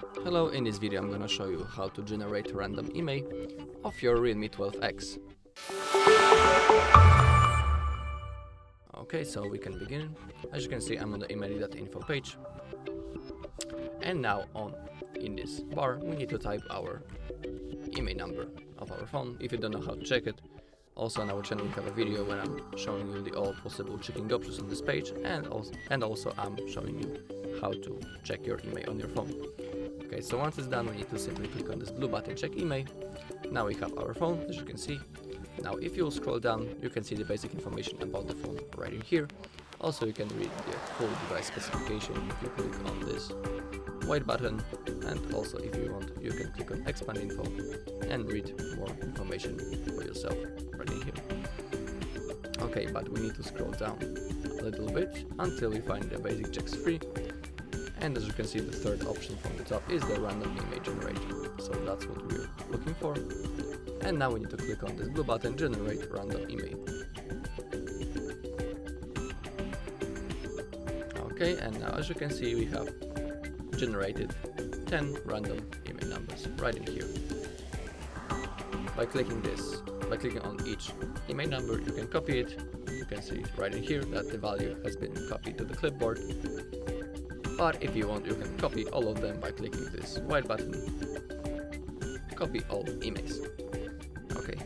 Hello, in this video I'm gonna show you how to generate random IMEI of your REALME 12x. Okay, so we can begin. As you can see, I'm on the IMEI.info page. And now in this bar, we need to type our IMEI number of our phone if you don't know how to check it. Also on our channel we have a video where I'm showing you the all possible checking options on this page, and also I'm showing you how to check your IMEI on your phone. Okay, so once it's done, we need to simply click on this blue button, check IMEI. Now we have our phone, as you can see. Now if you scroll down, you can see the basic information about the phone right in here. Also you can read the full device specification if you click on this white button, and also if you want, you can click on expand info and read more information for yourself right in here. Okay, but we need to scroll down a little bit until we find the basic checks free. And as you can see, the third option from the top is the random IMEI generator. So that's what we're looking for. And now we need to click on this blue button, generate random IMEI. Okay, and now as you can see, we have generated 10 random IMEI numbers right in here. By clicking on each IMEI number, you can copy it. You can see right in here that the value has been copied to the clipboard. But if you want, you can copy all of them by clicking this white button, copy all IMEIs. Okay,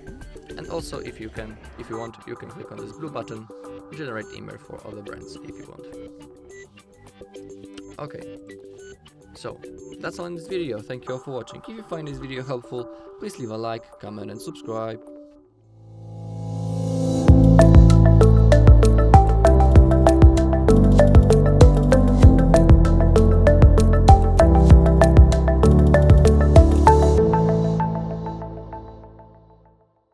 and also if you want, you can click on this blue button, generate IMEI for other brands if you want. Okay, so that's all in this video. Thank you all for watching. If you find this video helpful, please leave a like, comment and subscribe.